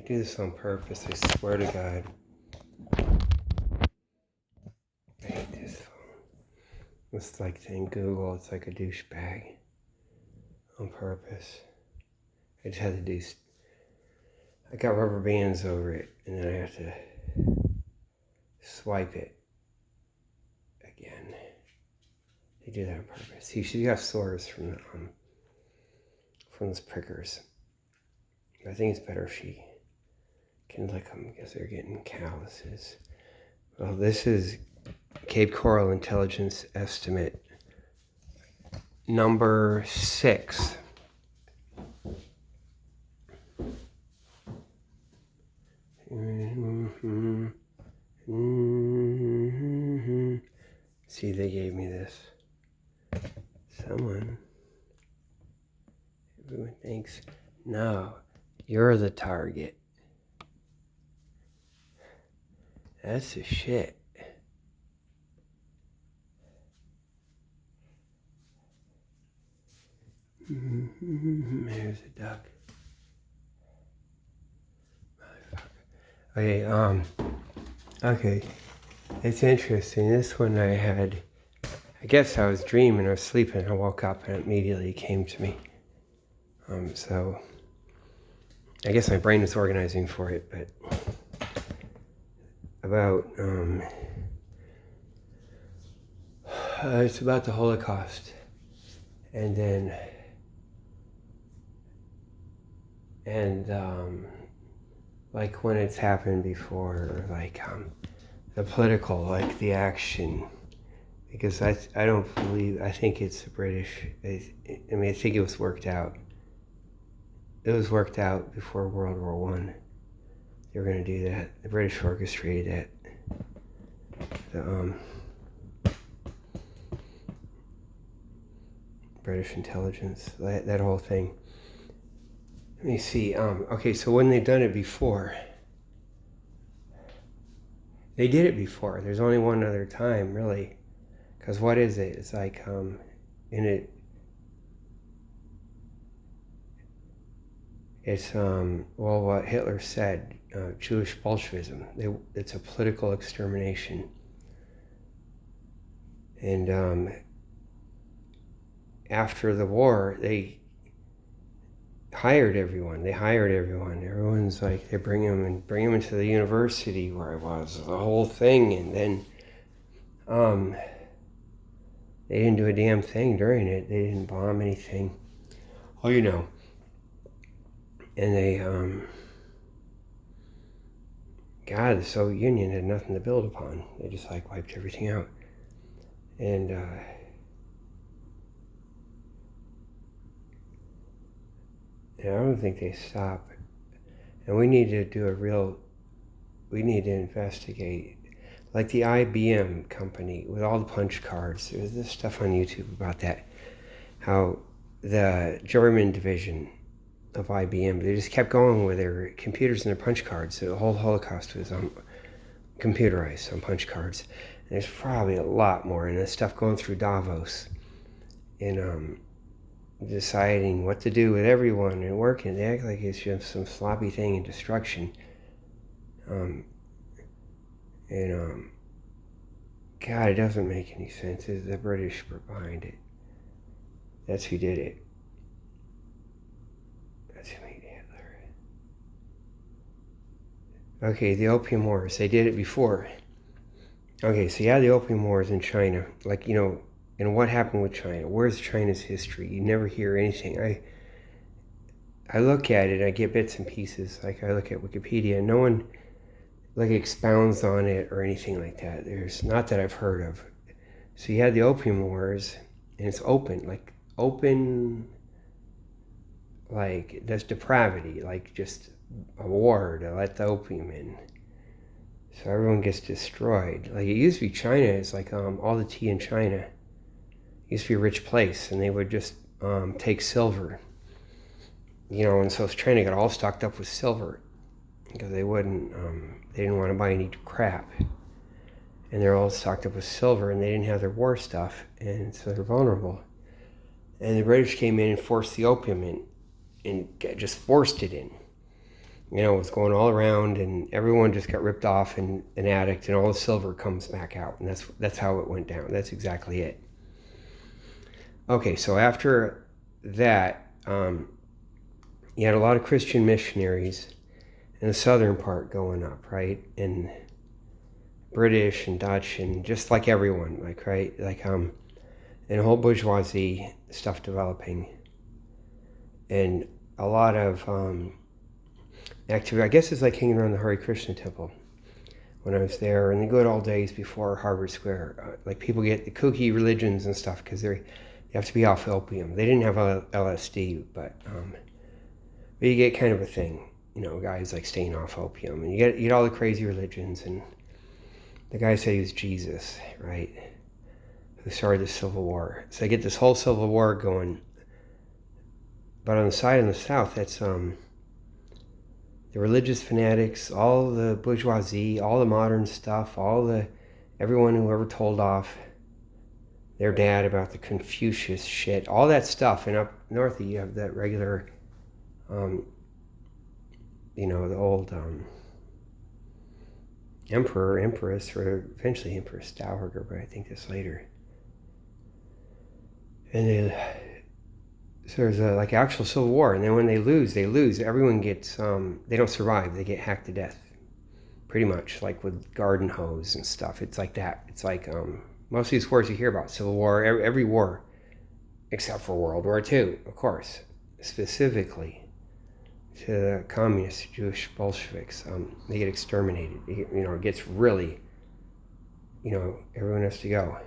do this on purpose, I swear to God. I hate this phone. It's like in Google, it's like a douchebag. On purpose. I just had to do... I got rubber bands over it, and then I have to swipe it again. They do that on purpose. See, she got sores from those prickers. I think it's better if she can lick them because they're getting calluses. Well, this is Cape Coral Intelligence Estimate number 6. See, they gave me this. Everyone thinks, no, you're the target. That's the shit. There's a duck. Motherfucker. Okay. It's interesting. This one I guess I was dreaming or sleeping. I woke up and it immediately came to me. So I guess my brain is organizing for it, but it's about the Holocaust, and then like when it's happened before, like the political, like the action, because I think it's the British. I think it was worked out. It was worked out before World War I. They were going to do that. The British orchestrated that. The British intelligence, that whole thing. Let me see. Okay, so when they've done it before, they did it before. There's only one other time, really. Because what is it? It's like, it's what Hitler said, Jewish Bolshevism. It's a political extermination. And after the war, they hired everyone. Everyone's like, they bring them into the university where I was, the whole thing, and then they didn't do a damn thing during it. They didn't bomb anything. Oh, you know. And they, God, the Soviet Union had nothing to build upon. They just like wiped everything out. And I don't think they stop. And we need to investigate, like the IBM company with all the punch cards. There's this stuff on YouTube about that, how the German division of IBM, they just kept going with their computers and their punch cards. So the whole Holocaust was computerized on punch cards. And there's probably a lot more, and this stuff going through Davos and deciding what to do with everyone and working. They act like it's just some sloppy thing and destruction. God, it doesn't make any sense. The British were behind it. That's who did it. That's who made Hitler. Okay, the Opium Wars. They did it before. Okay, so the Opium Wars in China. Like, and what happened with China? Where's China's history? You never hear anything. I look at it, I get bits and pieces. Like, I look at Wikipedia. No one like expounds on it or anything like that. There's not that I've heard of. So you had the Opium Wars, and it's open, like that's depravity, like just a war to let the opium in. So everyone gets destroyed. Like it used to be China, it's like all the tea in China. It used to be a rich place, and they would just take silver. And so China got all stocked up with silver because they didn't want to buy any crap. And they're all stocked up with silver, and they didn't have their war stuff, and so they're vulnerable. And the British came in and forced the opium in, and just forced it in. was going all around, and everyone just got ripped off and an addict, and all the silver comes back out, and that's how it went down. That's exactly it. Okay, so after that, you had a lot of Christian missionaries in the southern part going up, right? And British and Dutch and just like everyone, like, right? Like, and a whole bourgeoisie stuff developing. And a lot of activity. I guess it's like hanging around the Hare Krishna temple when I was there in the good old days before Harvard Square. Like people get the kooky religions and stuff because they have to be off opium. They didn't have LSD, but you get kind of a thing. Guys like staying off opium, and you get all the crazy religions. And the guy said he was Jesus, right? Who started the Civil War. So they get this whole Civil War going. But on the side in the South, that's the religious fanatics, all the bourgeoisie, all the modern stuff, everyone who ever told off their dad about the Confucius shit, all that stuff. And up north, you have that regular, the old emperor, empress, or eventually Empress Dowager, but I think that's later. And then so there's like actual civil war, and then when they lose. Everyone gets, they don't survive. They get hacked to death, pretty much, like with garden hose and stuff. It's like that. It's like most of these wars you hear about, Civil War, every war, except for World War II, of course, specifically to the communist Jewish Bolsheviks. They get exterminated. It gets really, everyone has to go.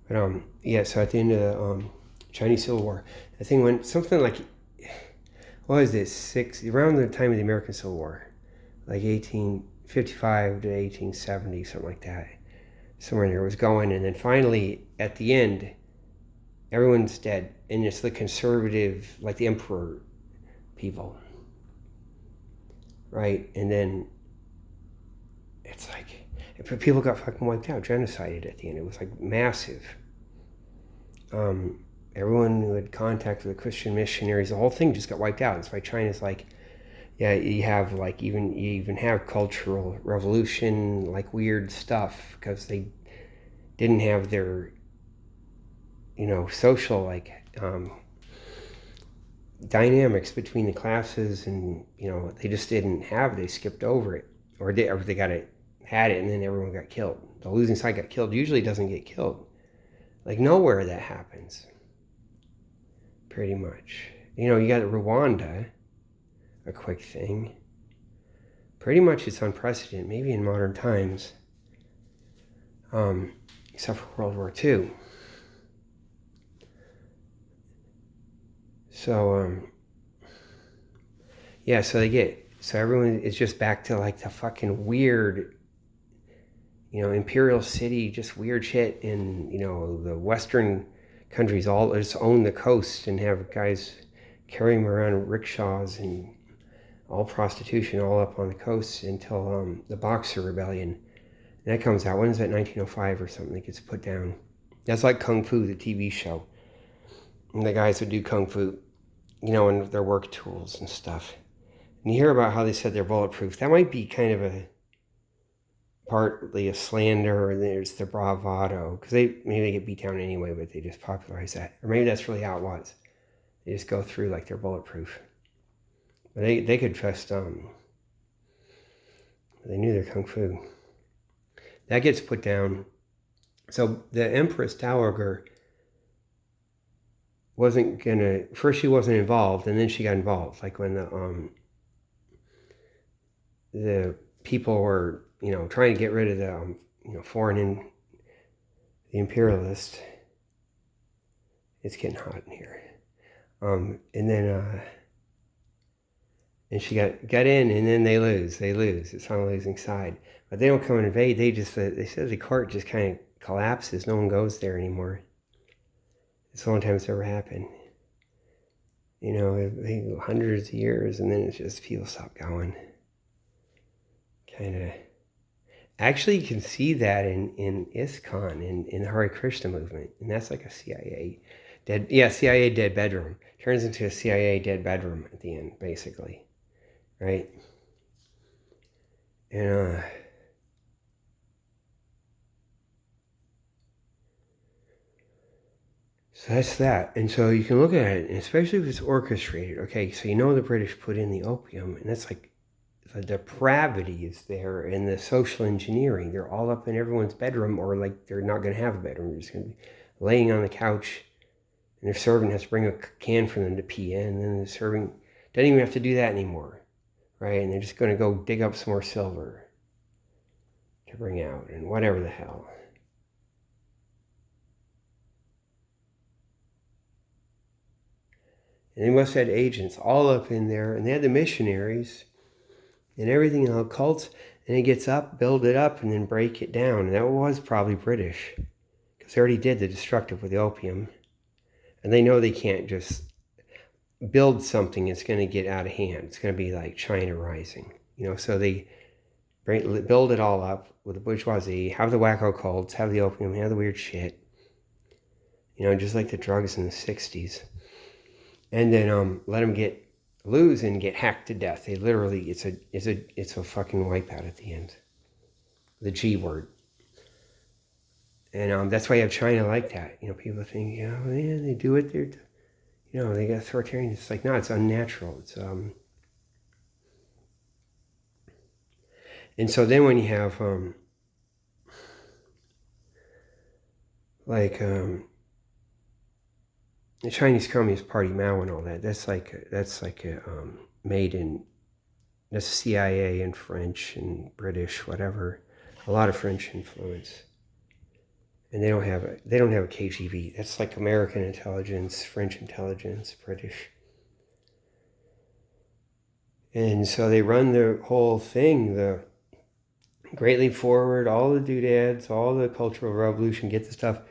But so at the end of the Chinese Civil War, I think when something like, what was this, around the time of the American Civil War, like 1855 to 1870, something like that, somewhere in there was going, and then finally at the end, everyone's dead, and it's the conservative, like the emperor people, right? And then it's like, people got fucking wiped out, genocided at the end. It was like massive. Everyone who had contact with the Christian missionaries, the whole thing just got wiped out. That's why China's like, yeah, you have like you even have cultural revolution, like weird stuff, because they didn't have their, social like dynamics between the classes, and they just didn't have. They skipped over it, or they had it, and then everyone got killed. The losing side got killed. Usually doesn't get killed. Like nowhere that happens. Pretty much. You got Rwanda, a quick thing. Pretty much it's unprecedented, maybe in modern times. Except for World War II. So, so everyone is just back to like the fucking weird, imperial city, just weird shit. And, the Western countries all just own the coast and have guys carrying them around rickshaws and all prostitution all up on the coast until the Boxer Rebellion. And that comes out, when is that, 1905 or something, that gets put down. That's like Kung Fu, the TV show. And the guys would do Kung Fu, and their work tools and stuff. And you hear about how they said they're bulletproof. That might be kind of partly a slander, and there's the bravado, because maybe they get beat down anyway, but they just popularize that. Or maybe that's really how it was. They just go through like they're bulletproof. But they could trust, they knew their Kung Fu. That gets put down. So the Empress Dowager first she wasn't involved, and then she got involved. Like when the people were, trying to get rid of the, the imperialists. It's getting hot in here. And then, and she got in, and then they lose. It's on the losing side. But they don't come and invade. They said the court just kind of collapses. No one goes there anymore. It's the only time it's ever happened. Hundreds of years, and then it's just people stop going. Kind of. Actually, you can see that in ISKCON, in the Hare Krishna movement, and that's like a CIA CIA dead bedroom. Turns into a CIA dead bedroom at the end, basically. Right? And, so that's that. And so you can look at it, and especially if it's orchestrated. Okay, so you know the British put in the opium, and that's like the depravity is there, and the social engineering. They're all up in everyone's bedroom, or like they're not going to have a bedroom. They're just going to be laying on the couch, and their servant has to bring a can for them to pee in, and then the servant doesn't even have to do that anymore, right? And they're just going to go dig up some more silver to bring out, and whatever the hell. And they must have had agents all up in there, and they had the missionaries and everything in the cults, and it gets up, build it up, and then break it down. And that was probably British, because they already did the destructive with the opium. And they know they can't just build something that's going to get out of hand. It's going to be like China rising, so they build it all up with the bourgeoisie, have the wacko cults, have the opium, have the weird shit, just like the drugs in the 60s. And then let them lose and get hacked to death. They literally, it's a fucking wipeout at the end. The G word. And that's why you have China like that. People think, they do it. They got authoritarian. It's like, no, it's unnatural. It's and so then when you have the Chinese Communist Party, Mao, and all that, that's made in, that's CIA and French and British, whatever, a lot of French influence. And they don't have a KGB. That's like American intelligence, French intelligence, British. And so they run the whole thing, the Great Leap Forward, all the doodads, all the Cultural Revolution, get the stuff.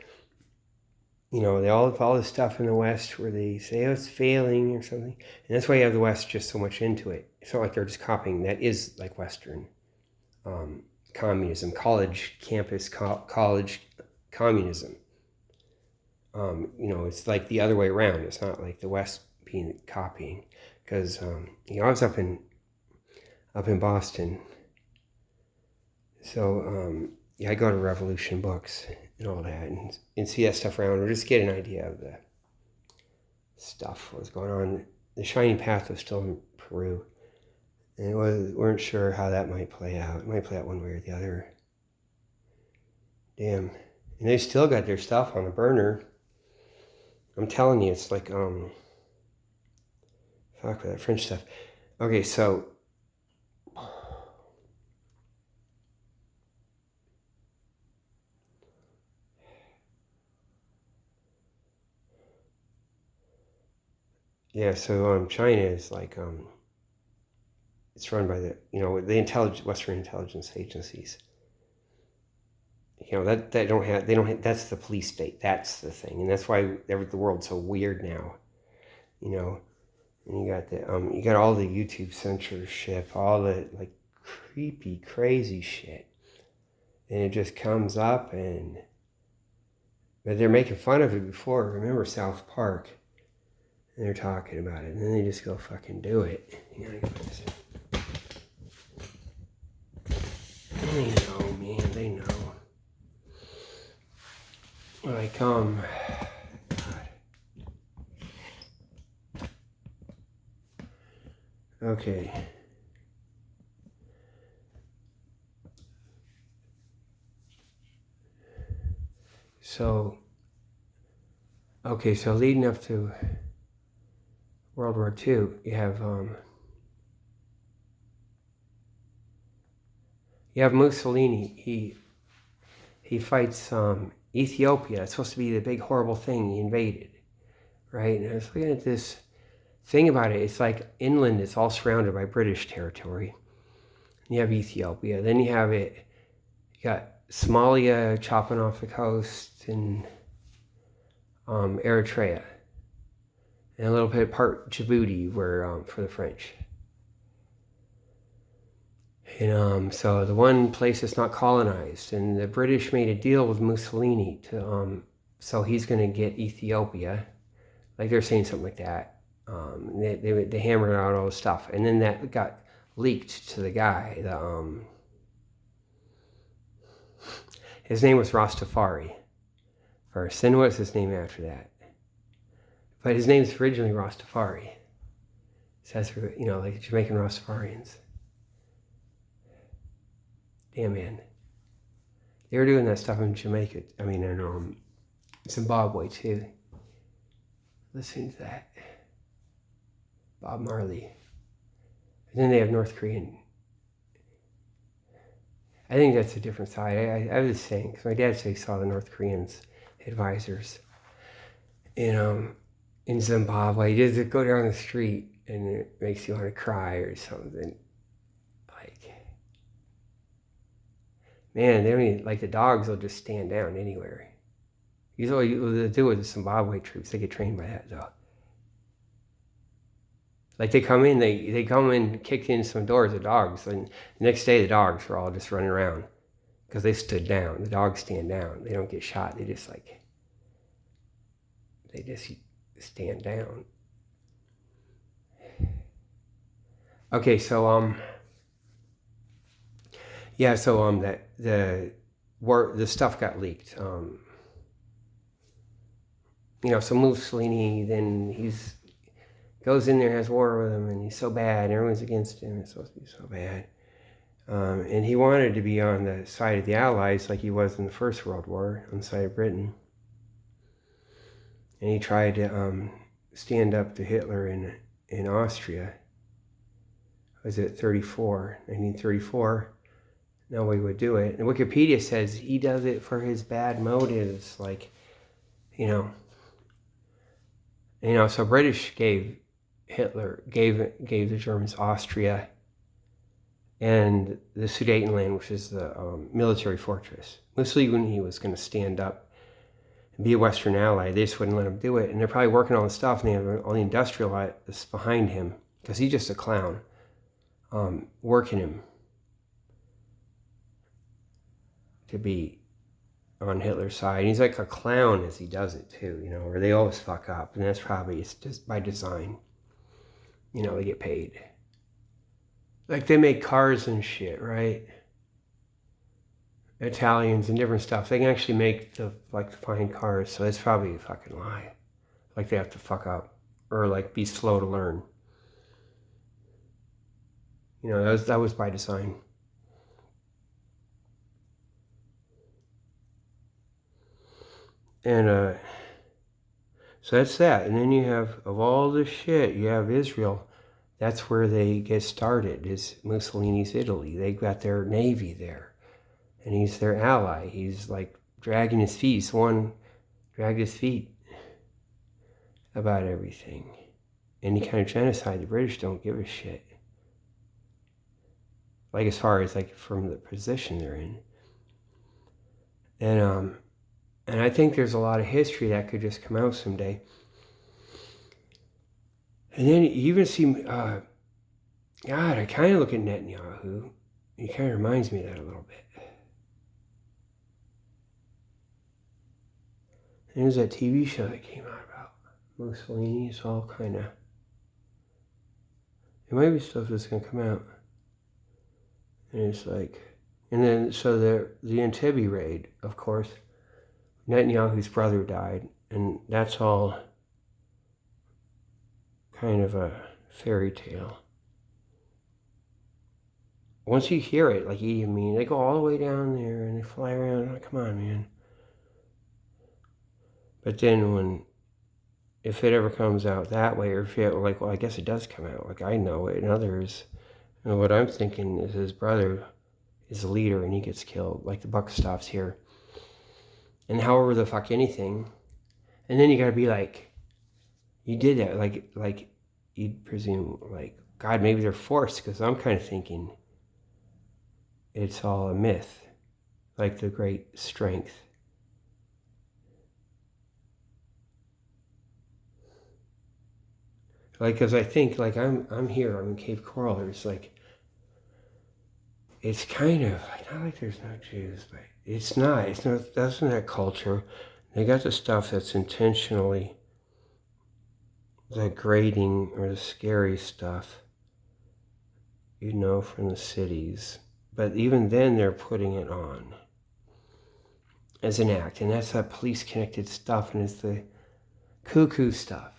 They all have all this stuff in the West where they say, it's failing or something. And that's why you have the West just so much into it. It's not like they're just copying. That is like Western communism, college campus, college communism. It's like the other way around. It's not like the West being copying. Because, I was up in Boston. So, I go to Revolution Books and all that, and see that stuff around, or just get an idea of the stuff, what was going on. The Shining Path was still in Peru, and weren't sure how that might play out. It might play out one way or the other. Damn. And they still got their stuff on the burner. I'm telling you, it's like, fuck with that French stuff. Okay, so, yeah, so China is like, it's run by the Western intelligence agencies. That don't have, that's the police state. That's the thing, and that's why the world's so weird now. And you got all the YouTube censorship, all the like creepy, crazy shit, and it just comes up, but they're making fun of it before. Remember South Park? And they're talking about it, and then they just go fucking do it. They know, man. They know. Like, God. Okay. So leading up to World War II, you have Mussolini. He fights Ethiopia. It's supposed to be the big horrible thing he invaded, right? And I was looking at this thing about it. It's like inland. It's all surrounded by British territory. And you have Ethiopia. Then you got Somalia chopping off the coast, and Eritrea, and a little bit part Djibouti, where for the French. And so the one place that's not colonized, and the British made a deal with Mussolini to so he's going to get Ethiopia, Like they're saying something like that. They hammered out all the stuff, and then that got leaked to the guy. His name was Rastafari first. Then what's his name after that? But his name's originally Rastafari. So that's for, like Jamaican Rastafarians. Damn, man. They were doing that stuff in Jamaica. I mean, in Zimbabwe too. Listen to that. Bob Marley. And then they have North Korean. I think that's a different side. I was just saying, because my dad said he saw the North Koreans advisors in Zimbabwe. You just go down the street and it makes you want to cry or something. Like, man, they don't even, like the dogs will just stand down anywhere. Usually what they do with the Zimbabwe troops, they get trained by that though. Like they come in, kick in some doors of dogs, and the next day the dogs were all just running around because they stood down. The dogs stand down. They don't get shot. They just stand down. Okay, so that the stuff got leaked. So Mussolini, then goes in there, has war with him, and he's so bad. Everyone's against him. It's supposed to be so bad. And he wanted to be on the side of the Allies like he was in the First World War, on the side of Britain. And he tried to stand up to Hitler in Austria. Was it 1934? No, he would do it. And Wikipedia says he does it for his bad motives, so British gave the Germans Austria and the Sudetenland, which is the military fortress. Mussolini was going to stand up and be a Western ally. They just wouldn't let him do it. And they're probably working on the stuff, and they have all the industrialists behind him, because he's just a clown, working him to be on Hitler's side. And he's like a clown as he does it too, where they always fuck up. And that's probably, it's just by design. They get paid. Like they make cars and shit, right? Italians and different stuff. They can actually make the fine cars, so it's probably a fucking lie. Like they have to fuck up or be slow to learn. That was by design. And so that's that. And then you have, of all the shit, you have Israel. That's where they get started, is Mussolini's Italy. They got their navy there. And he's their ally. He's dragging his feet. He's the one dragged his feet about everything. Any kind of genocide, the British don't give a shit. As far as from the position they're in. And I think there's a lot of history that could just come out someday. And then you even see, God, I kind of look at Netanyahu. He kind of reminds me of that a little bit. And there's that TV show that came out about Mussolini. It's all kind of, it might be stuff that's going to come out. And it's and then, so the Entebbe raid, of course, Netanyahu's brother died, and that's all kind of a fairy tale. Once you hear it, Idi Amin, they go all the way down there and they fly around. Come on, man. But then if it ever comes out that way, or if it, I guess it does come out, I know it, and others, what I'm thinking is his brother is the leader and he gets killed, the buck stops here. And however the fuck anything. And then you gotta be you did that, you'd presume, God, maybe they're forced, because I'm kind of thinking it's all a myth, the great strength. Because I think, I'm here, I'm in Cape Coral, there's it's kind of, not there's no Jews, but it's not, that's not that culture. They got the stuff that's intentionally the grating or the scary stuff, from the cities. But even then, they're putting it on as an act. And that's that police-connected stuff, and it's the cuckoo stuff.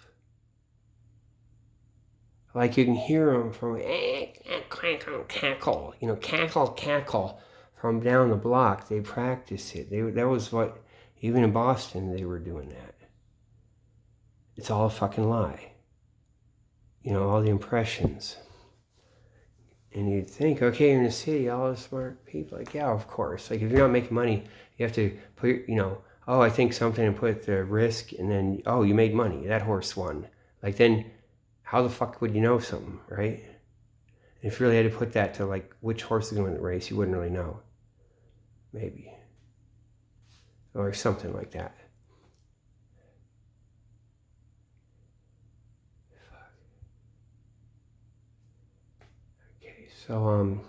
Like you can hear them from cackle, cackle from down the block. They practice it. That was what, even in Boston, they were doing that. It's all a fucking lie. All the impressions. And you'd think, okay, you're in the city, all the smart people. Like, yeah, of course. Like, if you're not making money, you have to put, oh, I think something and put the risk, and then, oh, you made money. That horse won. Like, then how the fuck would you know something, right? And if you really had to put that to, like, which horse is going to win the race, you wouldn't really know. Maybe. Or something like that. Okay, so,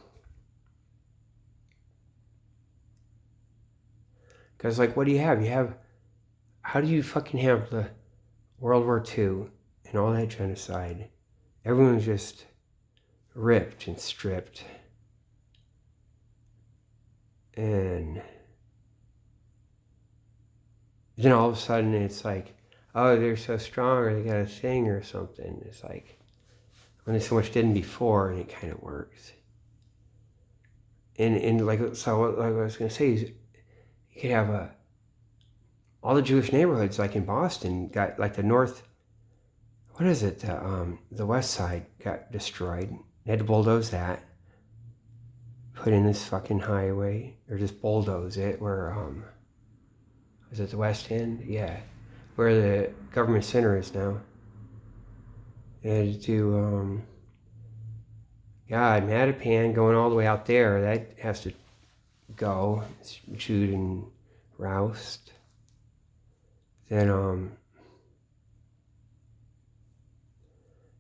because, like, what do you have? How do you fucking have the World War II and all that genocide? Everyone's just ripped and stripped. And then all of a sudden it's like, oh, they're so strong, or they got a thing or something. It's like, when they so much didn't before, and it kind of works. And like, so like I was going to say is, you could have all the Jewish neighborhoods, like in Boston, got, like, the north, what is it, the west side got destroyed. They had to bulldoze that, put in this fucking highway, or just bulldoze it, where, is it the West End? Yeah, where the government center is now. They had to do, God, Mattapan going all the way out there, that has to go. It's chewed and roused. Then,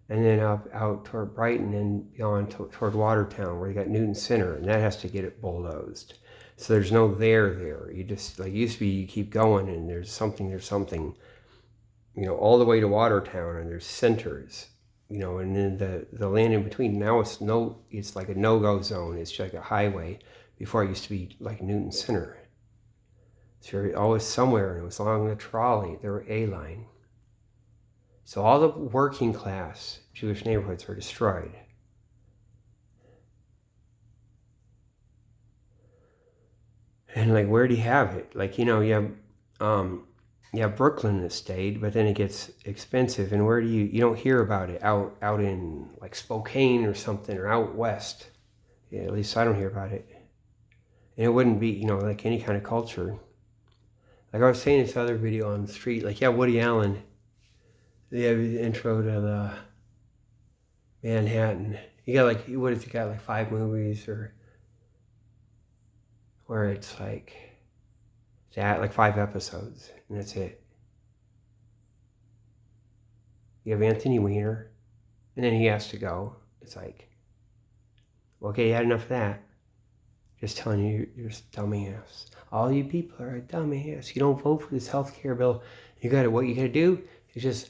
and then out toward Brighton and beyond toward Watertown, where you got Newton Center, and that has to get it bulldozed. So there's no there. You just, like, used to be, you keep going, and there's something, all the way to Watertown, and there's centers, and then the land in between. Now it's like a no-go zone. It's like a highway. Before it used to be like Newton Center. So you're always somewhere, and it was along the trolley, the A line. So all the working class Jewish neighborhoods were destroyed. And, like, where do you have it? Like, you have Brooklyn that stayed, but then it gets expensive. And where do you don't hear about it out in, like, Spokane or something, or out west. Yeah, at least I don't hear about it. And it wouldn't be, like any kind of culture. Like I was saying in this other video on the street, like, yeah, Woody Allen, they have the intro to the Manhattan. You got, like, what if you got, like, 5 movies, or where it's like that, like 5 episodes, and that's it. You have Anthony Weiner, and then he has to go. It's like, okay, you had enough of that. Just telling you, you're just a dumbass. All you people are a dumbass. You don't vote for this healthcare bill. What you gotta do is just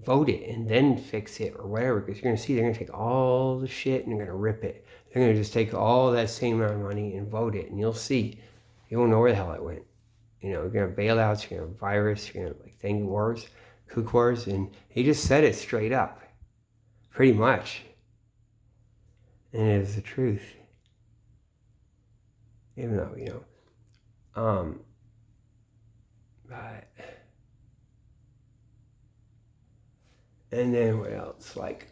vote it and then fix it or whatever, because you're gonna see they're gonna take all the shit and they're gonna rip it. They're gonna just take all that same amount of money and vote it, and you'll see. You won't know where the hell it went. You're gonna have bailouts, you're gonna have virus, you're gonna have, like, thing wars, kook wars, and he just said it straight up, pretty much. And it is the truth. Even though, but, and then what else? Like,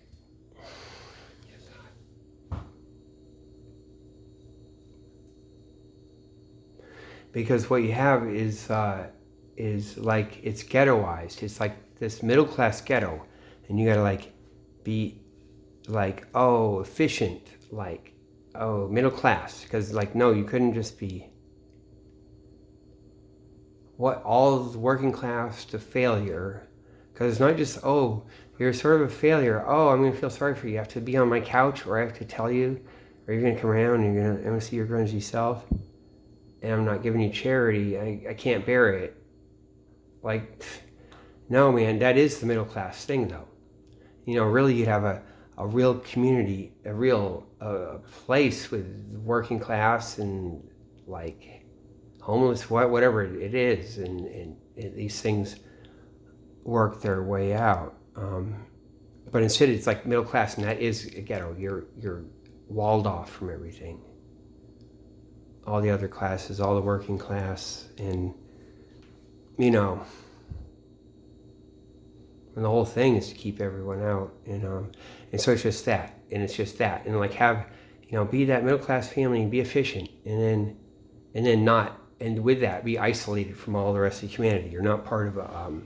because what you have is like, it's ghettoized. It's like this middle class ghetto, and you gotta, like, be like, oh, efficient, like, oh, middle class, because, like, no, you couldn't just be all the working class to failure, because it's not just, oh, you're sort of a failure, oh, I'm going to feel sorry for you. You have to be on my couch, or I have to tell you, or you're going to come around and I'm going to see your grungy self, and I'm not giving you charity. I can't bear it. Like, No, man, that is the middle class thing, though. You know, really, you'd have a real community, a real place with working class and like homeless, whatever it is, and these things work their way out. But instead, it's like middle class, and that is a ghetto. You're walled off from everything. All the other classes, all the working class, and you know, and the whole thing is to keep everyone out, and so it's just that, and like have, be that middle class family and be efficient, and then not, and with that, be isolated from all the rest of humanity. You're not part of a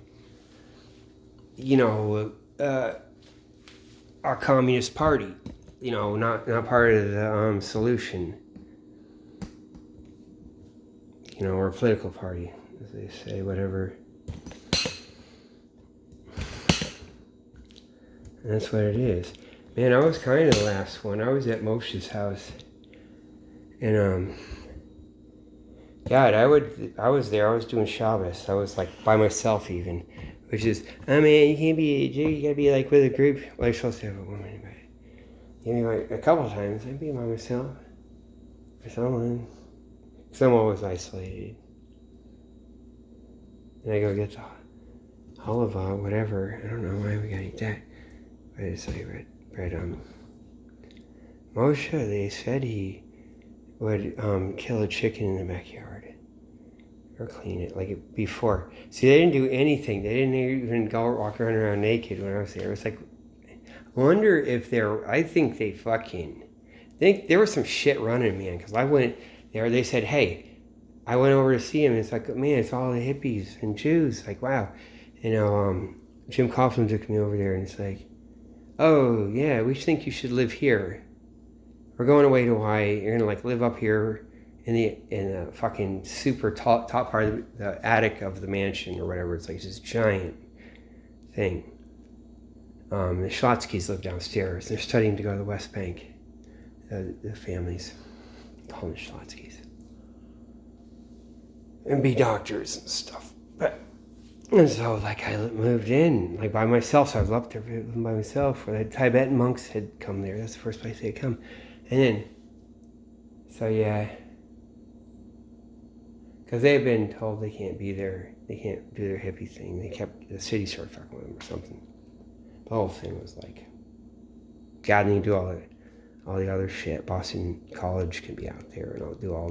communist party, not part of the solution, or a political party, as they say, whatever. And that's what it is. Man, I was kind of the last one. I was at Moshe's house, and God, I was there. I was doing Shabbos. I was like by myself even, which is, man, you can't be a Jew. You gotta be like with a group. Well, you're supposed to have a woman, but like a couple times I'd be by myself or someone. Because I'm always isolated. And I go get the halva, whatever. I don't know why we gotta eat that. But it's like bread. Moshe, they said he would kill a chicken in the backyard. Or clean it like before. See, they didn't do anything. They didn't even go walk around naked when I was there. It was like, I wonder if I think there was some shit running, man. Because I went there, they said, hey, I went over to see him, and it's like, man, it's all the hippies and Jews. Like, wow. Jim Coughlin took me over there, and it's like, oh, yeah, we think you should live here. We're going away to Hawaii. You're going to, live up here in the fucking super top part of the attic of the mansion or whatever. It's like this giant thing. The Schlotzkys live downstairs. They're studying to go to the West Bank. The families. Call them Schlotzkys. And be doctors and stuff. And so, I moved in, by myself. So I was up there living by myself. Where the Tibetan monks had come there. That's the first place they had come. And then, so yeah. Because they had been told they can't be there. They can't do their hippie thing. The city started fucking with them or something. The whole thing was like, God, need to do all the other shit. Boston College can be out there and I'll do all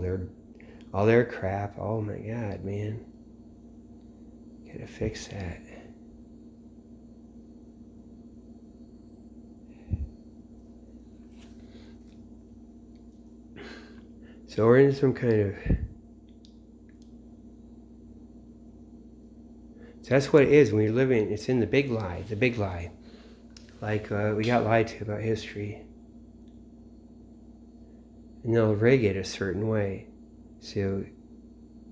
their crap. Oh my God, man. Gotta fix that. So we're in some kind of... So that's what it is when you're living, it's in the big lie. We got lied to about history. And they'll rig it a certain way. So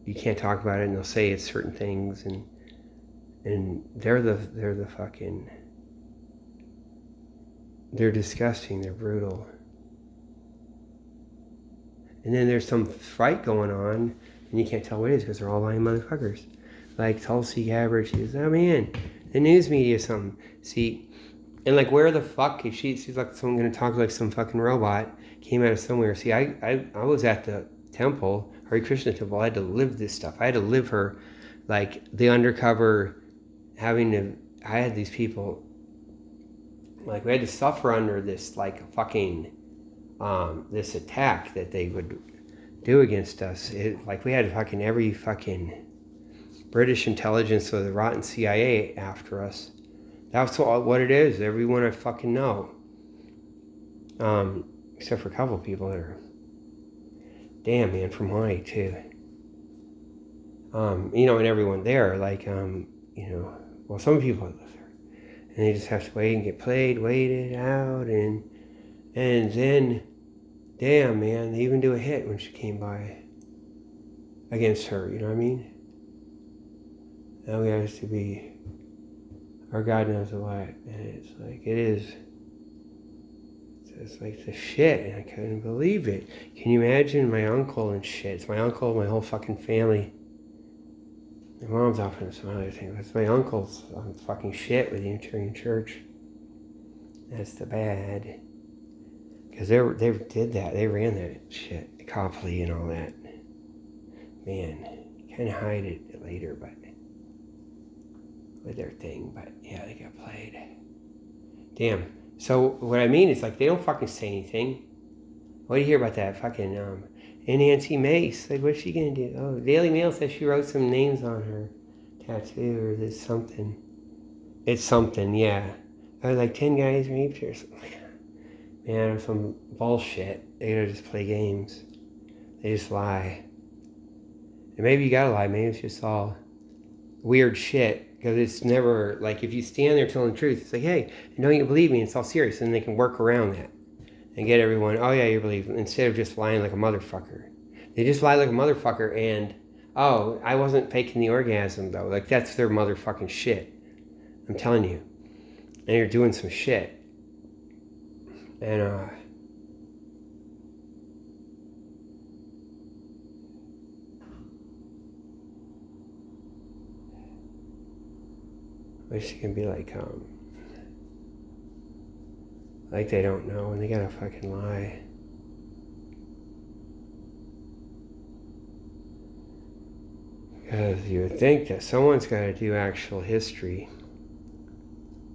you can't talk about it, and they'll say it's certain things, and they're disgusting, they're brutal. And then there's some fight going on, and you can't tell what it is because they're all lying motherfuckers. Like Tulsi Gabbard, she was, oh man, the news media or something. See, and where the fuck is she? She's like someone gonna talk like some fucking robot, came out of somewhere. See, I was at the temple, Hare Krishna temple. I had to live this stuff. I had to live her, the undercover, I had these people, we had to suffer under this, fucking, this attack that they would do against us. We had fucking every fucking British intelligence or the rotten CIA after us. That's what it is. Everyone I fucking know. Except for a couple of people that are, damn, man, from Hawaii too. And everyone there, well, some people live there. And they just have to wait and get waited out, and then, damn, man, they even do a hit when she came by against her, you know what I mean? Now we have to be, our God knows a lot, and it's it is. It's the shit, and I couldn't believe it. Can you imagine my uncle and shit? It's my uncle, my whole fucking family. My mom's off into some other thing. That's my uncle's on fucking shit with the Unitarian Church. That's the bad. Because they did that. They ran that shit. Copley and all that. Man, kind of hide it later, but with their thing. But yeah, they got played. Damn. So what I mean is, like, they don't fucking say anything. What do you hear about that fucking and Nancy Mace? Like, what's she gonna do? Oh, Daily Mail says she wrote some names on her tattoo, or this something. It's something, yeah. I was like 10 guys raped her or something. Man, or some bullshit. They gotta just play games. They just lie. And maybe you gotta lie. Maybe it's just all weird shit. Because it's never, like, if you stand there telling the truth, it's like, hey, I know you believe me, it's all serious. And they can work around that. And get everyone, oh yeah, you believe. Instead of just lying like a motherfucker. They just lie like a motherfucker and, oh, I wasn't faking the orgasm though. Like, that's their motherfucking shit. I'm telling you. And you're doing some shit. And, wish it can be like they don't know and they gotta fucking lie. Because you would think that someone's gotta do actual history.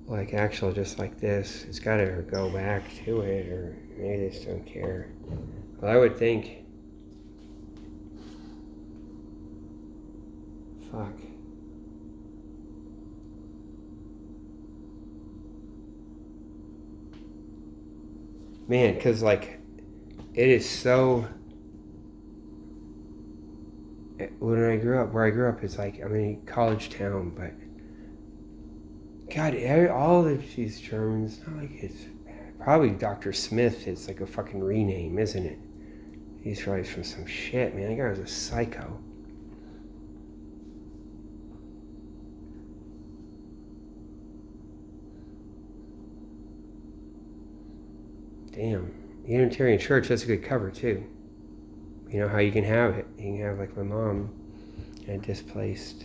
Like actual, just like this. It's gotta go back to it, or maybe they just don't care. But I would think, fuck. Man, because, like, it is so... When I grew up, where I grew up, it's like, I mean, college town, but... God, all of these Germans, not like it's... Probably Dr. Smith is like a fucking rename, isn't it? He's probably from some shit, man. That guy was a psycho. Damn. Unitarian Church, that's a good cover, too. You know how you can have it. You can have, like, my mom and displaced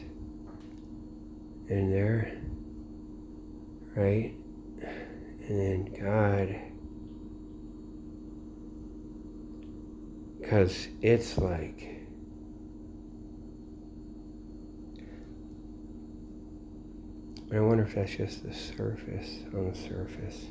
in there. Right? And then God. Because it's like... I wonder if that's just the surface, on the surface.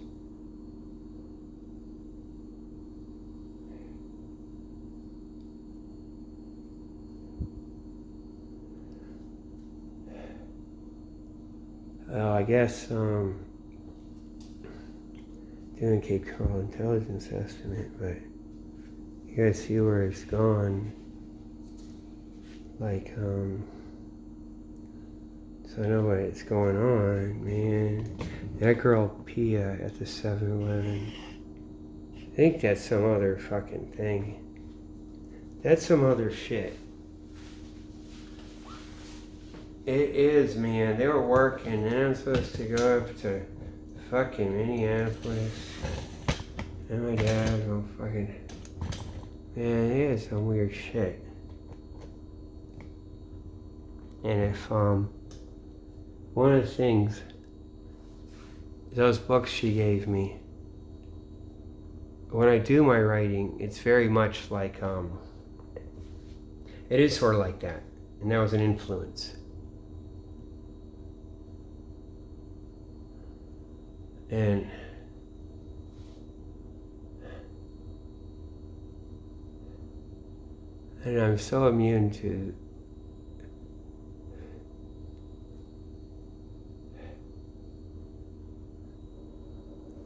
I guess doing Cape Coral intelligence estimate, but you guys see where it's gone. Like, so I know what's going on, man. That girl Pia at the 7-Eleven. I think that's some other fucking thing. That's some other shit. It is, man. They were working, and I'm supposed to go up to fucking Minneapolis. And my dad go fucking... Man, it is some weird shit. And if, one of the things, those books she gave me, when I do my writing, it's very much like, it is sort of like that. And that was an influence. And I'm so immune to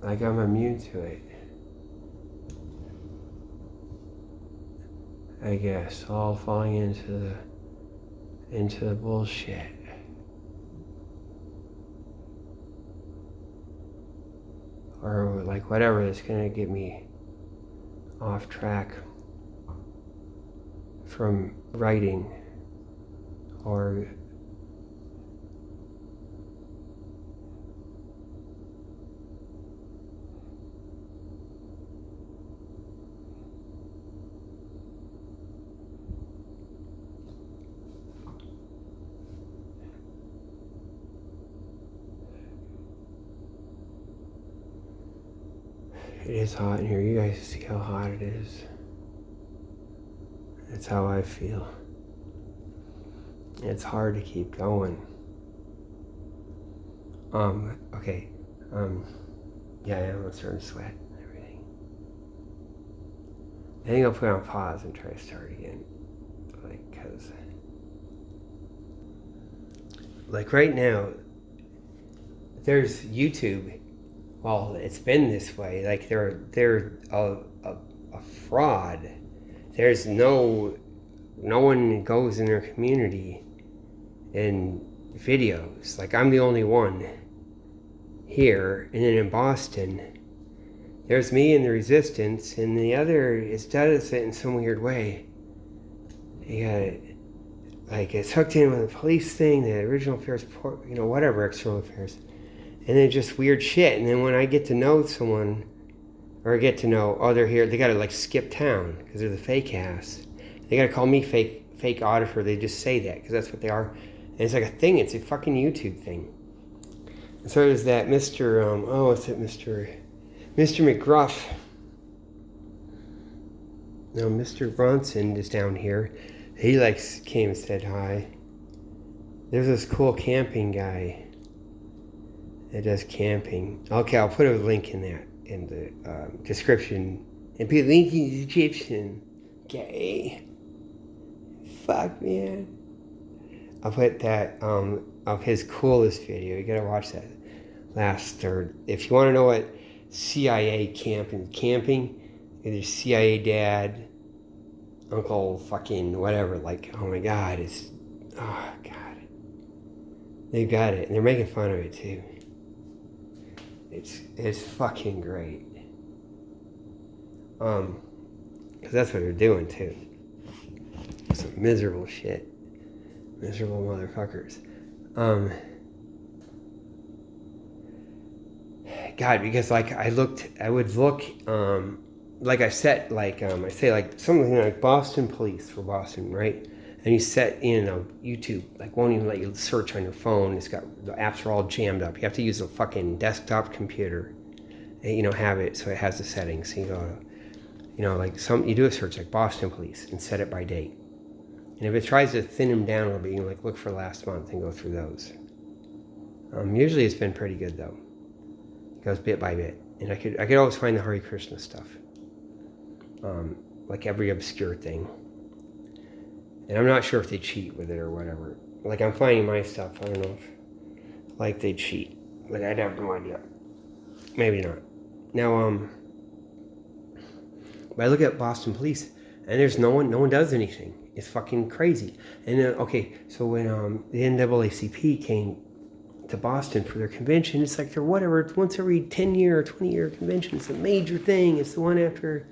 I'm immune to it. I guess all falling into the bullshit. Or like whatever that's gonna get me off track from writing, or It is hot in here. You guys see how hot it is. That's how I feel. It's hard to keep going. Okay. Yeah, I'm starting to sweat and everything. I think I'll put it on pause and try to start again. Cause right now, there's YouTube. Well, it's been this way. They're a fraud. There's no one goes in their community and videos. I'm the only one here, and then in Boston, there's me and the Resistance, and the other does it in some weird way. You got it. It's hooked in with the police thing, the original affairs, whatever, external affairs. And then just weird shit. And then when I get to know someone, or I get to know, they're here, they gotta skip town, because they're the fake ass. They gotta call me fake auditor, they just say that, because that's what they are. And it's a thing, it's a fucking YouTube thing. And so there's that Mr., what's it, Mr. McGruff. No, Mr. Bronson is down here. He came and said hi. There's this cool camping guy that does camping. Okay, I'll put a link in the description. And put a link in the description. Okay. Fuck, man. I'll put that of his coolest video. You gotta watch that last third. If you want to know what CIA camping, either CIA dad, uncle, fucking whatever, oh my god, oh god. They got it, and they're making fun of it too. It's fucking great. Because that's what they're doing too. Some miserable shit. Miserable motherfuckers. God, because I would look, I set, I say something like Boston Police for Boston, right? And you set in a YouTube, won't even let you search on your phone. It's got, the apps are all jammed up. You have to use a fucking desktop computer, and, have it so it has the settings. So you go, you do a search Boston Police and set it by date. And if it tries to thin them down a little bit, you can look for last month and go through those. Usually it's been pretty good though. It goes bit by bit. And I could always find the Hare Krishna stuff. Every obscure thing. And I'm not sure if they cheat with it or whatever. I'm finding my stuff, I don't know if, they cheat. I'd have no idea. Maybe not. Now, but I look at Boston Police, and there's no one does anything. It's fucking crazy. And then, so when the NAACP came to Boston for their convention, it's they're whatever, once every 10-year or 20-year convention. It's a major thing. It's the one after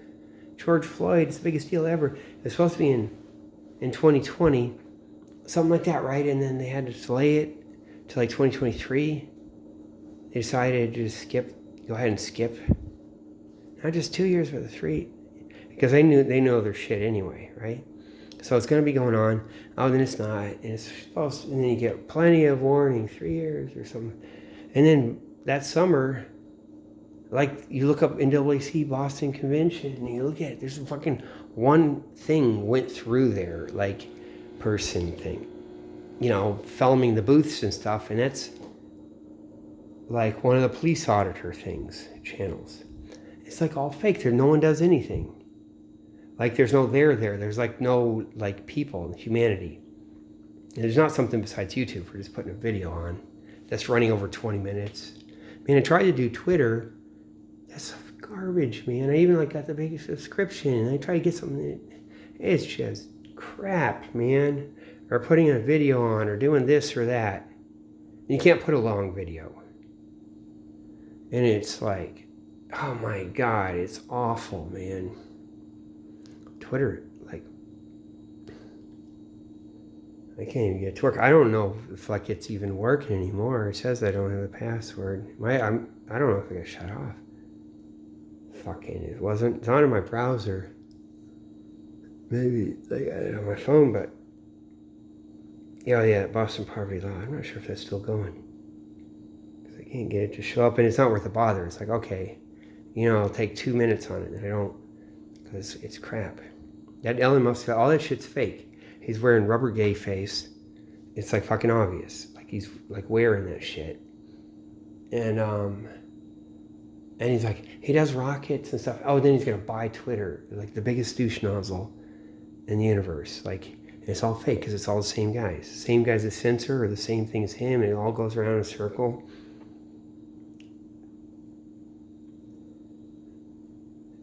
George Floyd. It's the biggest deal ever. It's supposed to be in 2020, something like that, right? And then they had to delay it to 2023. They decided to just go ahead and skip. Not just 2 years, but 3. Because they know their shit anyway, right? So it's going to be going on. Then it's not. And it's supposed to, and then you get plenty of warning, 3 years or something. And then that summer, you look up NAACP Boston Convention, and you look at it, there's a fucking one thing went through there, person thing. Filming the booths and stuff, and that's one of the police auditor channels. It's all fake. No one does anything. There's no there. There's no people, humanity. And there's not something besides YouTube for just putting a video on that's running over 20 minutes. I tried to do Twitter. That's garbage, man. I even got the biggest subscription, and I try to get something. It's just crap, man. Or putting a video on, or doing this or that. And you can't put a long video. And it's oh my god, it's awful, man. Twitter, I can't even get it to work. I don't know if it's even working anymore. It says I don't have the password. I don't know if it got shut off. Fucking, it's not in my browser. Maybe they got it on my phone, but yeah, Boston Poverty Law. I'm not sure if that's still going. Because I can't get it to show up, and it's not worth the bother. It's okay, I'll take 2 minutes on it, and I don't, because it's crap. That Elon Musk, all that shit's fake. He's wearing rubber gay face. It's like fucking obvious. Like he's like wearing that shit. And he's like, he does rockets and stuff. Oh, then he's gonna buy Twitter, like the biggest douche nozzle in the universe. Like, it's all fake because it's all the same guys. The same guys that censor or the same thing as him, and it all goes around in a circle.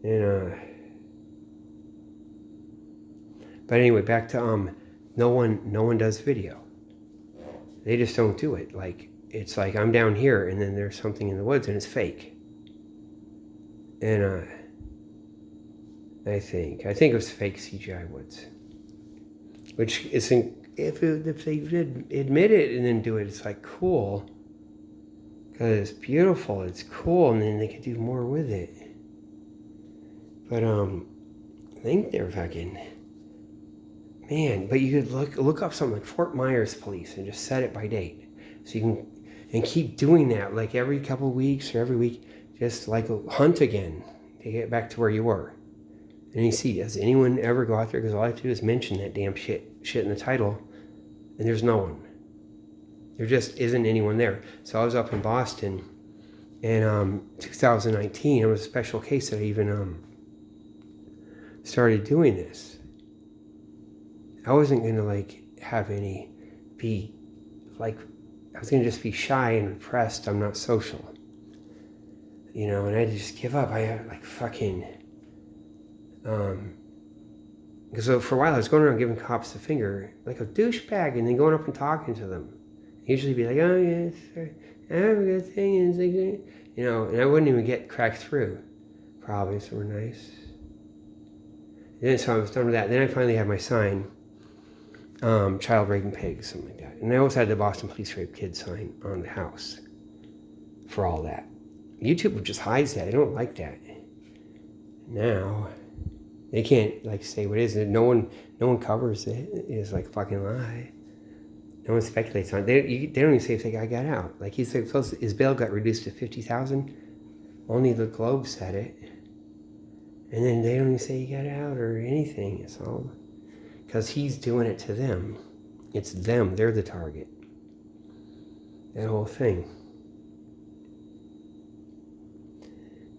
And but anyway, back to no one does video. They just don't do it. Like, it's like I'm down here and then there's something in the woods and it's fake. And I think it was fake CGI woods. Which isn't, if they did admit it and then do it, it's like cool. Because it's beautiful, it's cool, and then they could do more with it. But I think they're fucking, man, but you could look up something like Fort Myers police and just set it by date. So you can, and keep doing that like every couple of weeks or every week, just like hunt again to get back to where you were. And you see, does anyone ever go out there? Because all I have to do is mention that damn shit in the title, and there's no one. There just isn't anyone there. So I was up in Boston in 2019. It was a special case that I even started doing this. I wasn't gonna like have any be like, I was gonna just be shy and repressed. I'm not social, and I had to just give up. I had like fucking because for a while I was going around giving cops the finger like a douchebag, and then going up and talking to them. Usually be like, oh yes, sir, I have a good thing, and it's like, and I wouldn't even get cracked through. Probably, so we're nice. And then so I was done with that. Then I finally had my sign, child raping pigs, something like that. And I also had the Boston Police Rape Kids sign on the house for all that. YouTube just hides that. I don't like that. Now they can't like say what is it. No one covers it. It's like a fucking lie. No one speculates on it. They don't even say if the guy got out. Like he's like, his bail got reduced to $50,000. Only the Globe said it. And then they don't even say he got out or anything. It's all because he's doing it to them. It's them. They're the target. That whole thing.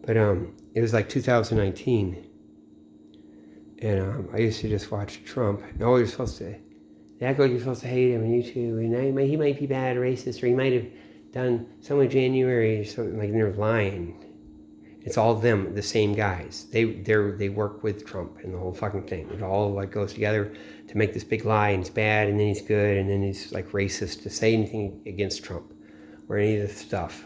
But it was like 2019. And I used to just watch Trump. No, you're supposed to act like you're supposed to hate him on YouTube. And he might be bad, racist, or he might have done some in January or something. Like, they're lying. It's all them, the same guys. They work with Trump and the whole fucking thing. It all like goes together to make this big lie, and it's bad, and then he's good, and then he's like racist to say anything against Trump or any of this stuff,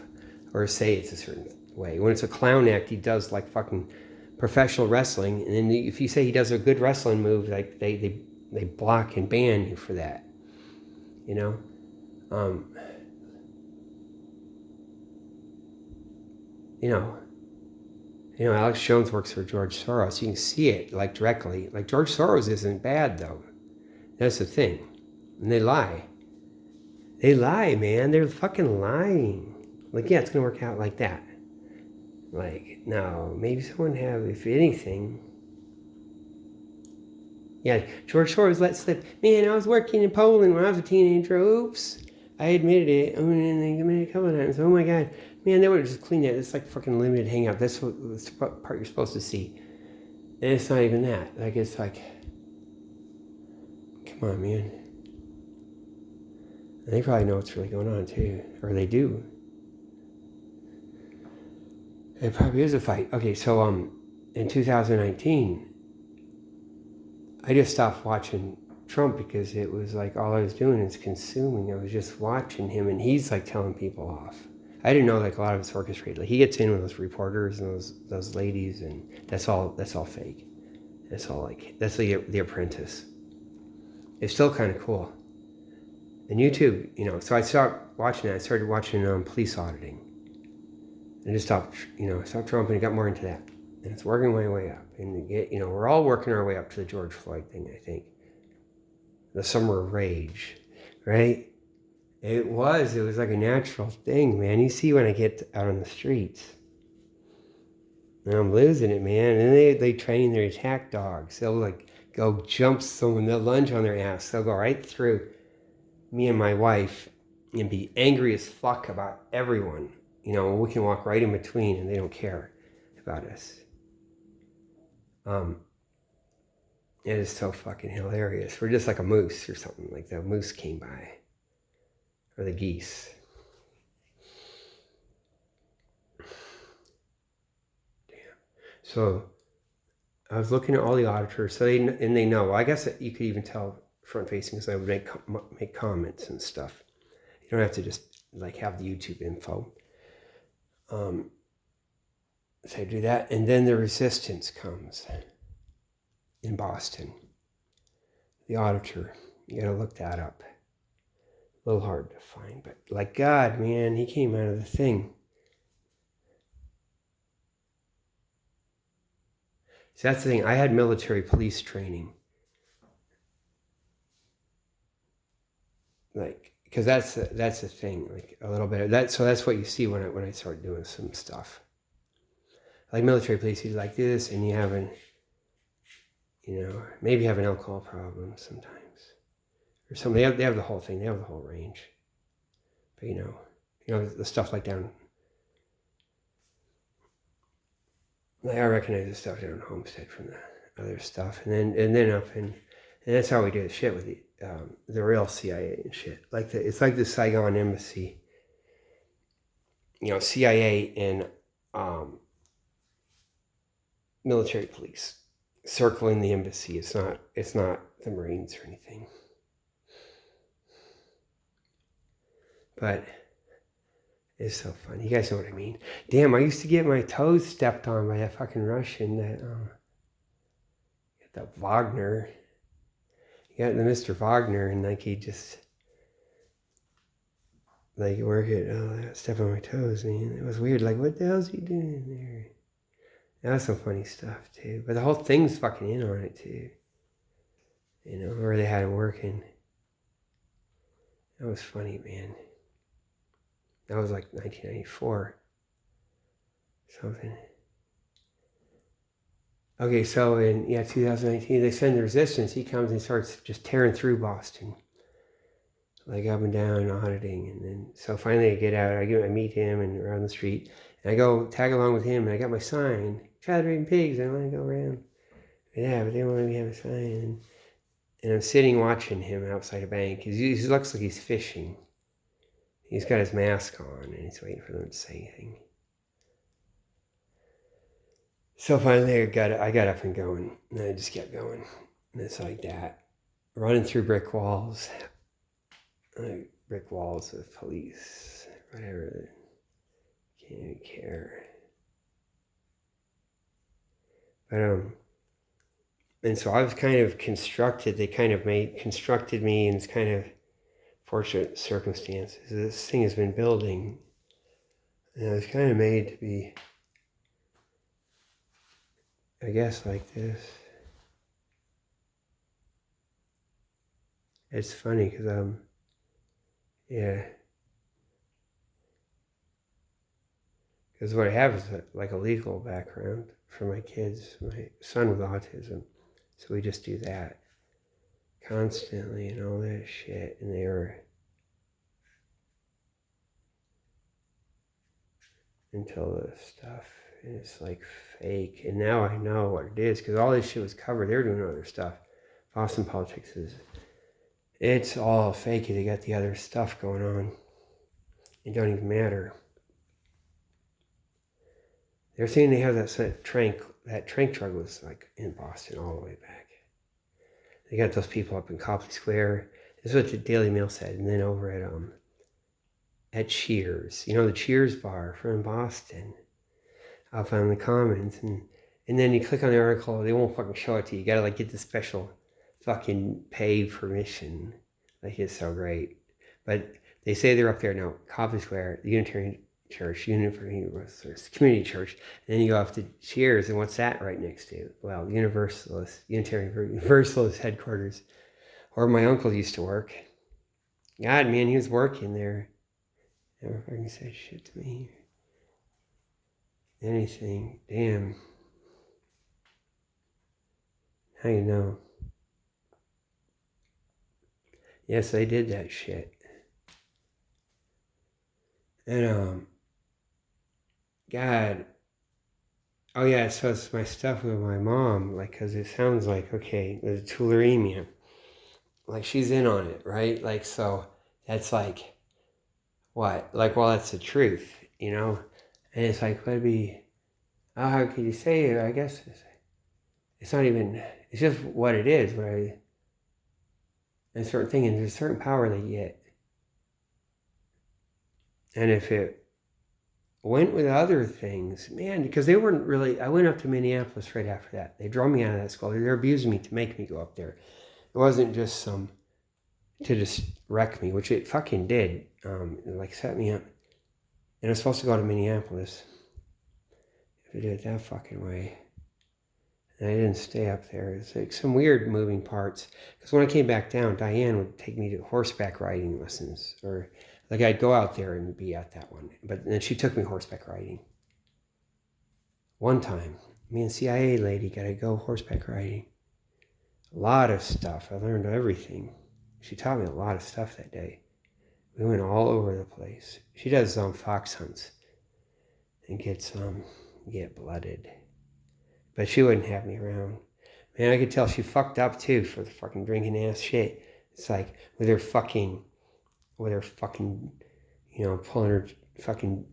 or say it's a certain way. When it's a clown act, he does like fucking professional wrestling, and then if you say he does a good wrestling move, like they block and ban you for that. Alex Jones works for George Soros. You can see it like directly. Like, George Soros isn't bad though. That's the thing. And they lie. They lie, man. They're fucking lying. Like, yeah, it's gonna work out like that. Like, no, maybe someone have, if anything. Yeah, George Soros let slip. Man, I was working in Poland when I was a teenager. Oops. I admitted it. I admitted it a couple of times. Oh my God. Man, they would have just cleaned it. It's like fucking limited hangout. That's the part you're supposed to see. And it's not even that. Like, it's like, come on, man. And they probably know what's really going on too. Or they do. It probably is a fight. Okay, so in 2019, I just stopped watching Trump because it was like all I was doing is consuming. I was just watching him, and he's like telling people off. I didn't know like a lot of it's orchestrated. Like, he gets in with those reporters and those ladies, and that's all fake. That's all like, that's the Apprentice. It's still kind of cool. And YouTube, so I stopped watching that. I started watching police auditing. And just stopped Trump, and got more into that. And it's working my way up. And we're all working our way up to the George Floyd thing, I think. The summer of rage, right? It was like a natural thing, man. You see when I get out on the streets. And I'm losing it, man. And they train their attack dogs. They'll like go jump someone, they'll lunge on their ass. They'll go right through me and my wife and be angry as fuck about everyone. You know, we can walk right in between and they don't care about us. It is so fucking hilarious. We're just like a moose or something. Like the moose came by. Or the geese. Damn. So I was looking at all the auditors. So they know. Well, I guess you could even tell front facing because I would make comments and stuff. You don't have to just like have the YouTube info. So I do that, and then the resistance comes in Boston. The auditor, you gotta look that up. A little hard to find, but like God, man, he came out of the thing. So that's the thing. I had military police training. Like, because that's the thing. Like a little bit of that. So that's what you see when I start doing some stuff. Like military police, he's like this, and you have maybe have an alcohol problem sometimes, or something. They have the whole thing. They have the whole range. But you know the stuff like down. Like I recognize the stuff down in Homestead from the other stuff, and then up and that's how we do the shit with the real CIA and shit. Like it's like the Saigon embassy. You know, CIA and military police circling the embassy. It's not the Marines or anything. But it's so fun. You guys know what I mean. Damn, I used to get my toes stepped on by that fucking Russian that Wagner. You got the Mr. Wagner, and like he just like work it, step on my toes, man. It was weird. Like, what the hell's he doing there? That was some funny stuff too. But the whole thing's fucking in on it too. You know, where they had him working. That was funny, man. That was like 1994. Something. Okay, so in 2019, they send the resistance. He comes and starts just tearing through Boston, like up and down, auditing, and then so finally I get out. I meet him and around the street, and I go tag along with him. And I got my sign, "Child raising pigs." I want to go around. Yeah, but they won't let me have a sign. And I'm sitting watching him outside a bank. He looks like he's fishing. He's got his mask on, and he's waiting for them to say anything. So finally I got up and going, and I just kept going. And it's like that. Running through brick walls of police, whatever. Can't even care. But and so I was kind of constructed. They kind of constructed me in kind of fortunate circumstances. This thing has been building, and I was kind of made to be, I guess, like this. It's funny because yeah. Because what I have is like a legal background for my kids, my son with autism. So we just do that constantly and all that shit. And they were until the stuff is like fake. And now I know what it is because all this shit was covered. They were doing other stuff. Boston politics it's all fake. They got the other stuff going on. It don't even matter. They're saying they have that trank drug was like in Boston all the way back. They got those people up in Copley Square. This is what the Daily Mail said. And then over at Cheers, the Cheers bar from Boston, up on the Commons, and then you click on the article, they won't fucking show it to you. You gotta like get the special fucking pay permission. Like it's so great. But they say they're up there now, Copley Square, the Unitarian Church, Universalist Community Church, and then you go off to Cheers, and what's that right next to? Well, Unitarian Universalist headquarters, where my uncle used to work. God, man, he was working there. Never fucking said shit to me. anything. Damn. How you know? Yes, they did that shit. And, God. Oh, yeah, so it's my stuff with my mom, like, because it sounds like, okay, the tularemia. Like, she's in on it, right? Like, so that's like, what? Like, well, that's the truth, you know? And it's like, would be, oh, how could you say it? I guess it's not even, it's just what it is, what I, and certain thing, and there's a certain power they get. And if it went with other things, man, because they weren't really, I went up to Minneapolis right after that. They drove me out of that school. They're abusing me to make me go up there. It wasn't just some, to just wreck me, which it fucking did. It like set me up. And I was supposed to go to Minneapolis. If I did it that fucking way. And I didn't stay up there. It's like some weird moving parts. Because when I came back down, Diane would take me to horseback riding lessons. Or like I'd go out there and be at that one. But then she took me horseback riding. One time, me and CIA lady got to go horseback riding. A lot of stuff. I learned everything. She taught me a lot of stuff that day. We went all over the place. She does fox hunts and get blooded. But she wouldn't have me around. Man, I could tell she fucked up too for the fucking drinking ass shit. It's like with her fucking, you know, pulling her fucking,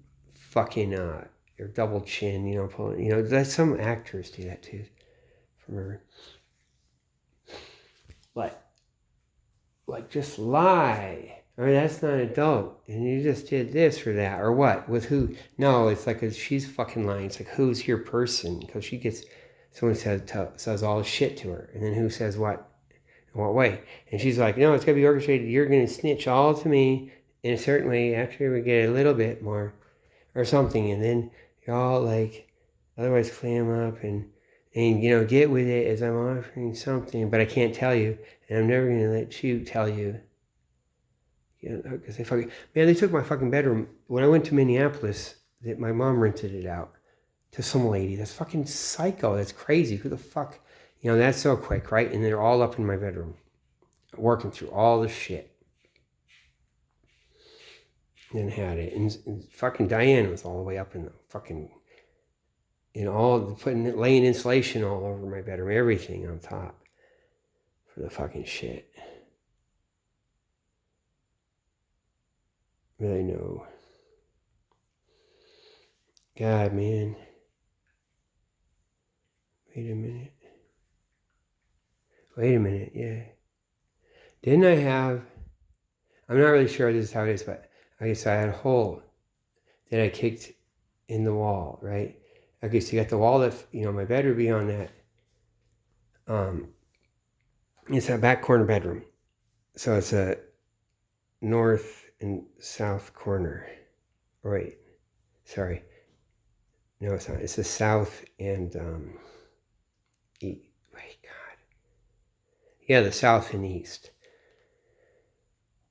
her double chin, you know, pulling, you know, that's some actors do that too. From her. Like just lie. I mean, that's not an adult. And you just did this or that. Or what? With who? No, it's like she's fucking lying. It's like, who's your person? Because she gets, someone says all this shit to her. And then who says what? In what way? And she's like, no, it's going to be orchestrated. You're going to snitch all to me in a certain way after we get a little bit more or something. And then you're all like, otherwise clam up and you know, get with it as I'm offering something, but I can't tell you, and I'm never going to let you tell you. You know, because they took my fucking bedroom. When I went to Minneapolis, my mom rented it out to some lady. That's fucking psycho. That's crazy. Who the fuck? You know, that's so quick, right? And they're all up in my bedroom, working through all this shit. And had it. And fucking Diane was all the way up in the fucking, you know, laying insulation all over my bedroom, everything on top for the fucking shit. Really know. God, man. Wait a minute, yeah. Didn't I have, I'm not really sure this is how it is, but I guess I had a hole that I kicked in the wall, right? Okay, so you got the wall that, you know, my bed would be on that. It's that back corner bedroom. So it's a north and south corner. Right. Sorry. No, it's not. It's the south and east. Wait, God. Yeah, the south and east.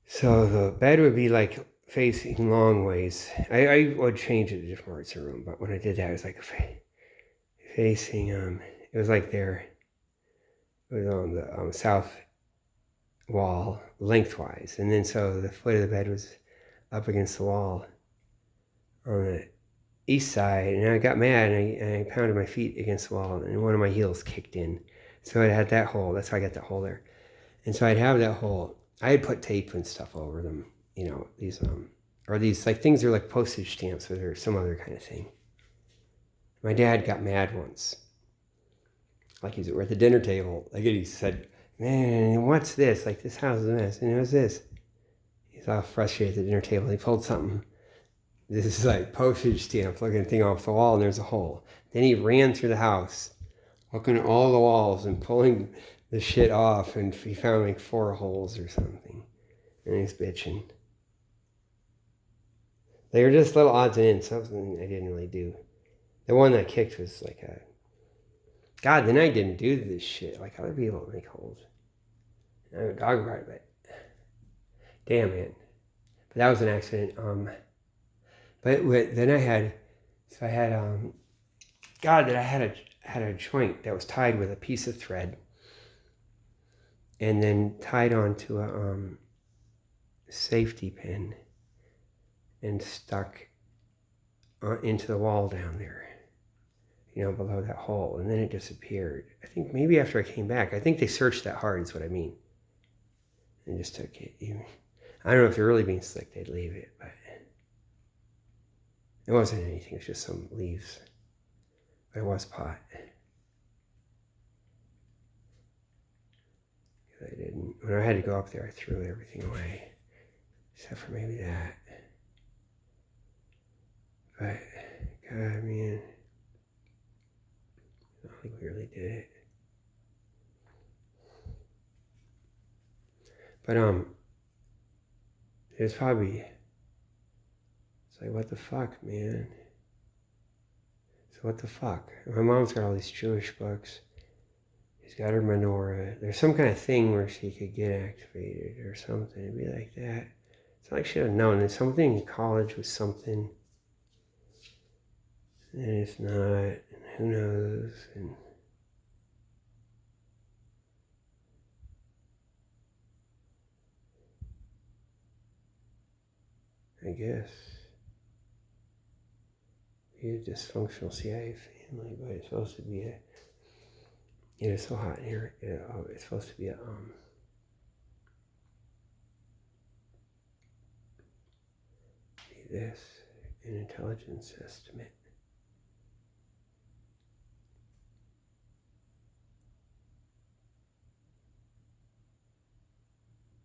So the bed would be like facing long ways. I would change it to different parts of the room, but when I did that, it was like facing, it was like there. It was on the south wall lengthwise. And then so the foot of the bed was up against the wall on the east side. And I got mad and I pounded my feet against the wall and one of my heels kicked in. So it had that hole. That's how I got that hole there. And so I'd have that hole. I had put tape and stuff over them, you know, these like things are like postage stamps or some other kind of thing. My dad got mad once. Like we're at the dinner table. Like he said, man, what's this? Like this house is a mess. And it was this. He's all frustrated at the dinner table. He pulled something. This is like postage stamp looking thing off the wall and there's a hole. Then he ran through the house, looking at all the walls and pulling the shit off, and he found like 4 holes or something. And he's bitching. They were just little odds and ends, something I didn't really do. The one that kicked was like a, God, then I didn't do this shit. Like other people make holes. I have a dog about it, but damn, man. But that was an accident. But then I had God that I had a joint that was tied with a piece of thread, and then tied onto a safety pin, and stuck into the wall down there, below that hole, and then it disappeared. I think maybe after I came back, I think they searched that hard, is what I mean, and just took it. I don't know if they're really being slick, they'd leave it, but it wasn't anything, it was just some leaves. But it was pot. I didn't. When I had to go up there, I threw everything away, except for maybe that. But, God, man, I don't think we really did it. But, it's like, what the fuck, man? So what the fuck? My mom's got all these Jewish books. She's got her menorah. There's some kind of thing where she could get activated or something. It'd be like that. It's like she should have known. There's something in college was something. And it's not. And who knows? And I guess be a dysfunctional CIA family, but it's supposed to be it's so hot in here. It's supposed to be an intelligence estimate.